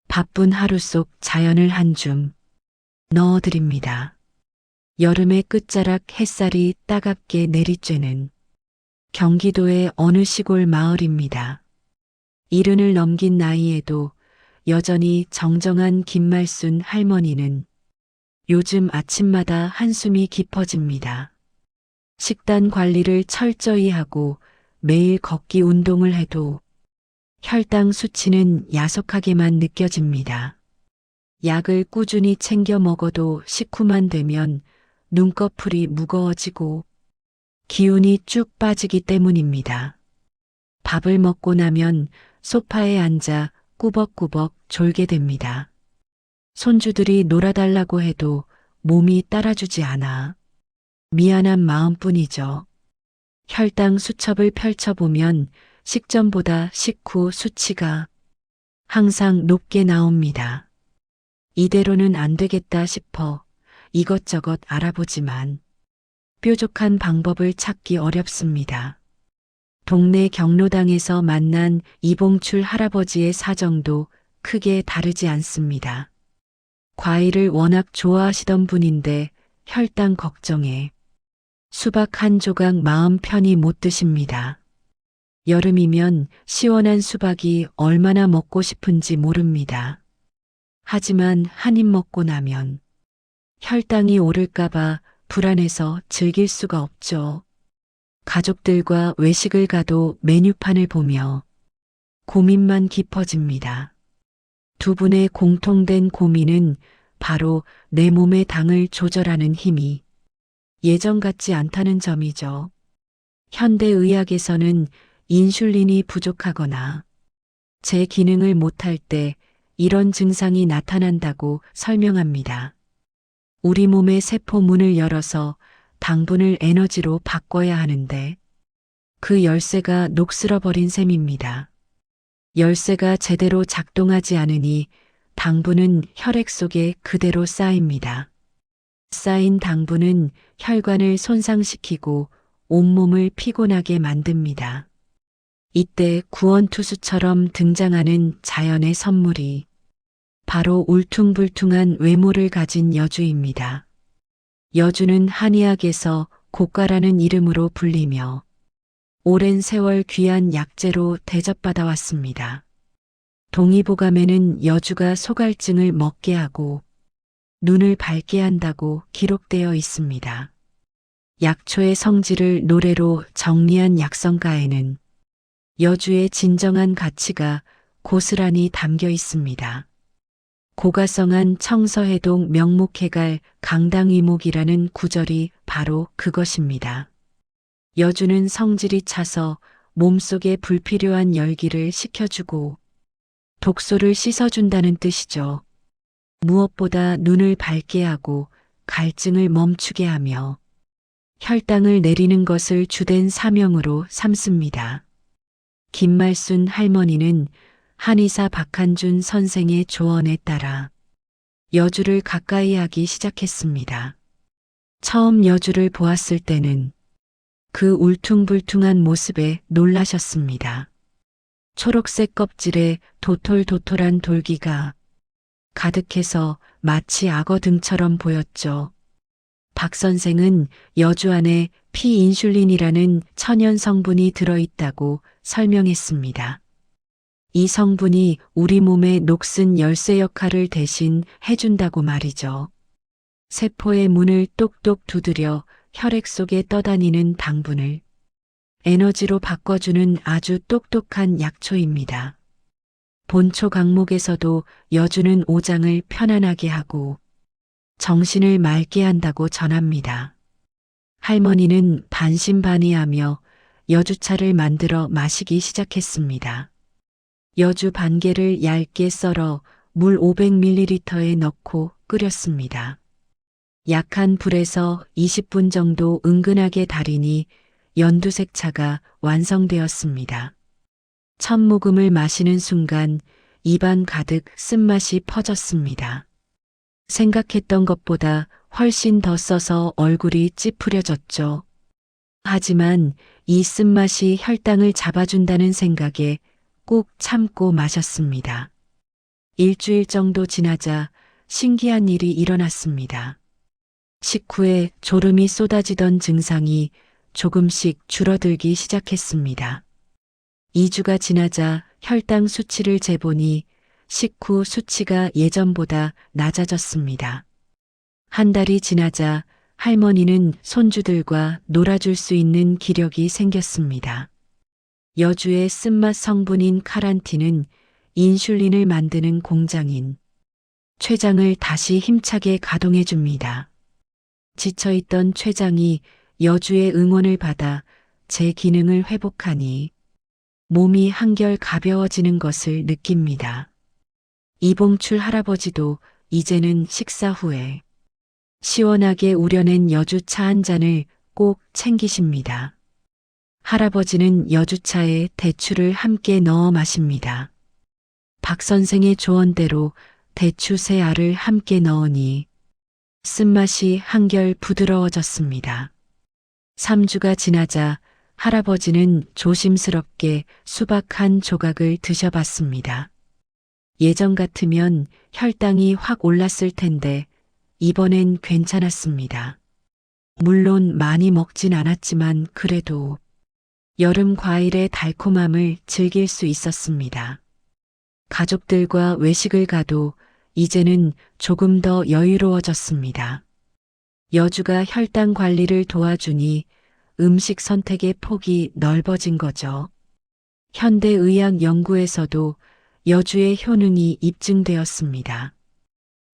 바쁜 하루 속 자연을 한 줌 넣어드립니다. 여름의 끝자락 햇살이 따갑게 내리쬐는 경기도의 어느 시골 마을입니다. 이른을 넘긴 나이에도 여전히 정정한 김말순 할머니는 요즘 아침마다 한숨이 깊어집니다. 식단 관리를 철저히 하고 매일 걷기 운동을 해도 혈당 수치는 야속하게만 느껴집니다. 약을 꾸준히 챙겨 먹어도 식후만 되면 눈꺼풀이 무거워지고 기운이 쭉 빠지기 때문입니다. 밥을 먹고 나면 소파에 앉아 꾸벅꾸벅 졸게 됩니다. 손주들이 놀아달라고 해도 몸이 따라주지 않아 미안한 마음뿐이죠. 혈당 수첩을 펼쳐보면 식전보다 식후 수치가 항상 높게 나옵니다. 이대로는 안 되겠다 싶어 이것저것 알아보지만 뾰족한 방법을 찾기 어렵습니다. 동네 경로당에서 만난 이봉출 할아버지의 사정도 크게 다르지 않습니다. 과일을 워낙 좋아하시던 분인데 혈당 걱정에 수박 한 조각 마음 편히 못 드십니다. 여름이면 시원한 수박이 얼마나 먹고 싶은지 모릅니다. 하지만 한 입 먹고 나면 혈당이 오를까봐 불안해서 즐길 수가 없죠. 가족들과 외식을 가도 메뉴판을 보며 고민만 깊어집니다. 두 분의 공통된 고민은 바로 내 몸의 당을 조절하는 힘이 예전 같지 않다는 점이죠. 현대의학에서는 인슐린이 부족하거나 제 기능을 못할 때 이런 증상이 나타난다고 설명합니다. 우리 몸의 세포 문을 열어서 당분을 에너지로 바꿔야 하는데 그 열쇠가 녹슬어버린 셈입니다. 열쇠가 제대로 작동하지 않으니 당분은 혈액 속에 그대로 쌓입니다. 쌓인 당분은 혈관을 손상시키고 온몸을 피곤하게 만듭니다. 이때 구원투수처럼 등장하는 자연의 선물이 바로 울퉁불퉁한 외모를 가진 여주입니다. 여주는 한의학에서 고가라는 이름으로 불리며 오랜 세월 귀한 약재로 대접받아 왔습니다. 동의보감에는 여주가 소갈증을 먹게 하고 눈을 밝게 한다고 기록되어 있습니다. 약초의 성질을 노래로 정리한 약성가에는 여주의 진정한 가치가 고스란히 담겨 있습니다. 고가성한 청서해동 명목해갈 강당이목이라는 구절이 바로 그것입니다. 여주는 성질이 차서 몸속에 불필요한 열기를 식혀주고 독소를 씻어준다는 뜻이죠. 무엇보다 눈을 밝게 하고 갈증을 멈추게 하며 혈당을 내리는 것을 주된 사명으로 삼습니다. 김말순 할머니는 한의사 박한준 선생의 조언에 따라 여주를 가까이 하기 시작했습니다. 처음 여주를 보았을 때는 그 울퉁불퉁한 모습에 놀라셨습니다. 초록색 껍질에 도톨도톨한 돌기가 가득해서 마치 악어 등처럼 보였죠. 박 선생은 여주 안에 피인슐린이라는 천연 성분이 들어있다고 설명했습니다. 이 성분이 우리 몸의 녹슨 열쇠 역할을 대신 해준다고 말이죠. 세포의 문을 똑똑 두드려 혈액 속에 떠다니는 당분을 에너지로 바꿔주는 아주 똑똑한 약초입니다. 본초 강목에서도 여주는 오장을 편안하게 하고 정신을 맑게 한다고 전합니다. 할머니는 반신반의하며 여주차를 만들어 마시기 시작했습니다. 여주 반 개를 얇게 썰어 물 500ml에 넣고 끓였습니다. 약한 불에서 20분 정도 은근하게 달이니 연두색 차가 완성되었습니다. 첫 모금을 마시는 순간 입안 가득 쓴맛이 퍼졌습니다. 생각했던 것보다 훨씬 더 써서 얼굴이 찌푸려졌죠. 하지만 이 쓴맛이 혈당을 잡아준다는 생각에 꼭 참고 마셨습니다. 일주일 정도 지나자 신기한 일이 일어났습니다. 식후에 졸음이 쏟아지던 증상이 조금씩 줄어들기 시작했습니다. 2주가 지나자 혈당 수치를 재보니 식후 수치가 예전보다 낮아졌습니다. 한 달이 지나자 할머니는 손주들과 놀아줄 수 있는 기력이 생겼습니다. 여주의 쓴맛 성분인 카란틴은 인슐린을 만드는 공장인 췌장을 다시 힘차게 가동해 줍니다. 지쳐있던 췌장이 여주의 응원을 받아 제 기능을 회복하니 몸이 한결 가벼워지는 것을 느낍니다. 이봉출 할아버지도 이제는 식사 후에 시원하게 우려낸 여주차 한 잔을 꼭 챙기십니다. 할아버지는 여주차에 대추를 함께 넣어 마십니다. 박 선생의 조언대로 대추 세 알을 함께 넣으니 쓴맛이 한결 부드러워졌습니다. 3주가 지나자 할아버지는 조심스럽게 수박 한 조각을 드셔봤습니다. 예전 같으면 혈당이 확 올랐을 텐데 이번엔 괜찮았습니다. 물론 많이 먹진 않았지만 그래도 여름 과일의 달콤함을 즐길 수 있었습니다. 가족들과 외식을 가도 이제는 조금 더 여유로워졌습니다. 여주가 혈당 관리를 도와주니 음식 선택의 폭이 넓어진 거죠. 현대의학 연구에서도 여주의 효능이 입증되었습니다.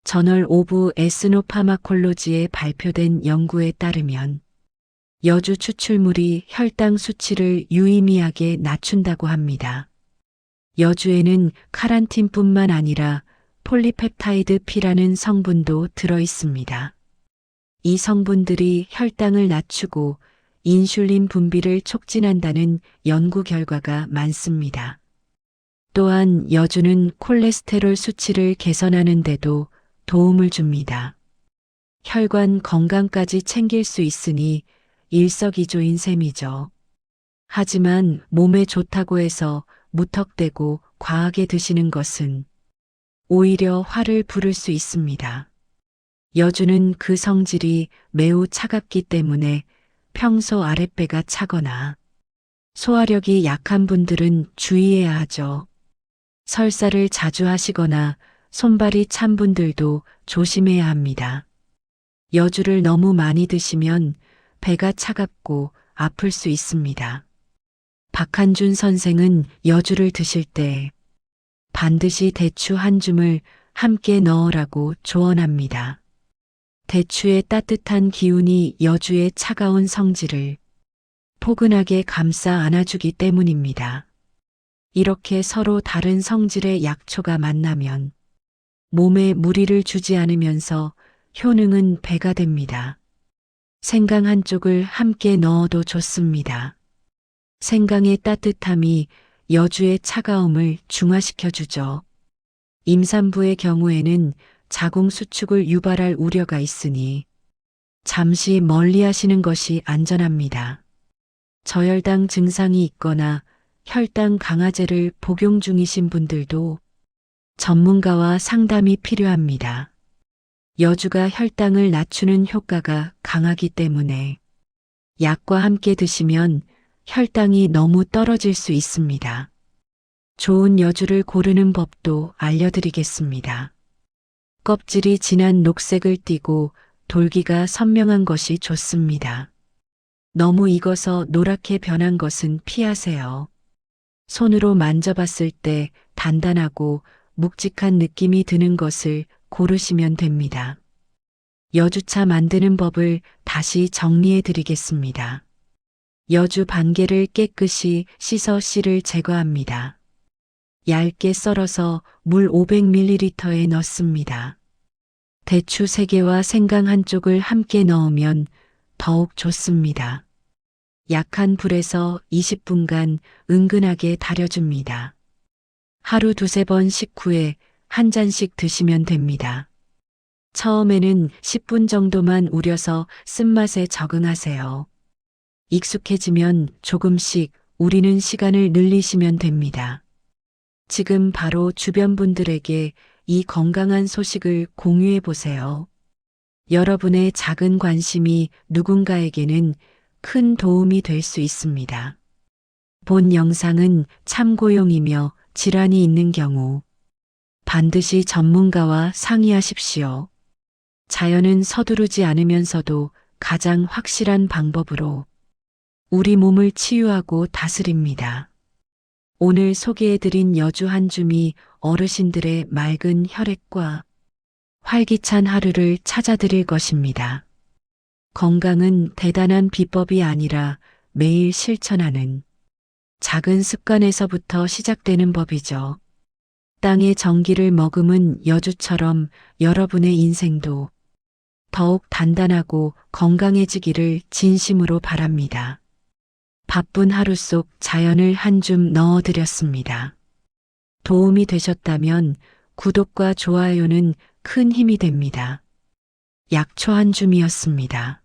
저널 오브 에스노파마콜로지에 발표된 연구에 따르면 여주 추출물이 혈당 수치를 유의미하게 낮춘다고 합니다. 여주에는 카란틴뿐만 아니라 폴리펩타이드 P라는 성분도 들어 있습니다. 이 성분들이 혈당을 낮추고 인슐린 분비를 촉진한다는 연구 결과가 많습니다. 또한 여주는 콜레스테롤 수치를 개선하는 데도 도움을 줍니다. 혈관 건강까지 챙길 수 있으니 일석이조인 셈이죠. 하지만 몸에 좋다고 해서 무턱대고 과하게 드시는 것은 오히려 화를 부를 수 있습니다. 여주는 그 성질이 매우 차갑기 때문에 평소 아랫배가 차거나 소화력이 약한 분들은 주의해야 하죠. 설사를 자주 하시거나 손발이 찬 분들도 조심해야 합니다. 여주를 너무 많이 드시면 배가 차갑고 아플 수 있습니다. 박한준 선생은 여주를 드실 때 반드시 대추 한 줌을 함께 넣으라고 조언합니다. 대추의 따뜻한 기운이 여주의 차가운 성질을 포근하게 감싸 안아주기 때문입니다. 이렇게 서로 다른 성질의 약초가 만나면 몸에 무리를 주지 않으면서 효능은 배가 됩니다. 생강 한 쪽을 함께 넣어도 좋습니다. 생강의 따뜻함이 여주의 차가움을 중화시켜 주죠. 임산부의 경우에는 자궁 수축을 유발할 우려가 있으니 잠시 멀리 하시는 것이 안전합니다. 저혈당 증상이 있거나 혈당 강화제를 복용 중이신 분들도 전문가와 상담이 필요합니다. 여주가 혈당을 낮추는 효과가 강하기 때문에 약과 함께 드시면 혈당이 너무 떨어질 수 있습니다. 좋은 여주를 고르는 법도 알려드리겠습니다. 껍질이 진한 녹색을 띠고 돌기가 선명한 것이 좋습니다. 너무 익어서 노랗게 변한 것은 피하세요. 손으로 만져봤을 때 단단하고 묵직한 느낌이 드는 것을 고르시면 됩니다. 여주차 만드는 법을 다시 정리해 드리겠습니다. 여주 반개를 깨끗이 씻어 씨를 제거합니다. 얇게 썰어서 물 500ml에 넣습니다. 대추 3개와 생강 한 쪽을 함께 넣으면 더욱 좋습니다. 약한 불에서 20분간 은근하게 달여줍니다. 하루 2-3번 식후에 한 잔씩 드시면 됩니다. 처음에는 10분 정도만 우려서 쓴맛에 적응하세요. 익숙해지면 조금씩 우리는 시간을 늘리시면 됩니다. 지금 바로 주변 분들에게 이 건강한 소식을 공유해 보세요. 여러분의 작은 관심이 누군가에게는 큰 도움이 될 수 있습니다. 본 영상은 참고용이며 질환이 있는 경우 반드시 전문가와 상의하십시오. 자연은 서두르지 않으면서도 가장 확실한 방법으로 우리 몸을 치유하고 다스립니다. 오늘 소개해드린 여주 한 줌이 어르신들의 맑은 혈액과 활기찬 하루를 찾아드릴 것입니다. 건강은 대단한 비법이 아니라 매일 실천하는 작은 습관에서부터 시작되는 법이죠. 땅의 정기를 머금은 여주처럼 여러분의 인생도 더욱 단단하고 건강해지기를 진심으로 바랍니다. 바쁜 하루 속 자연을 한 줌 넣어드렸습니다. 도움이 되셨다면 구독과 좋아요는 큰 힘이 됩니다. 약초 한 줌이었습니다.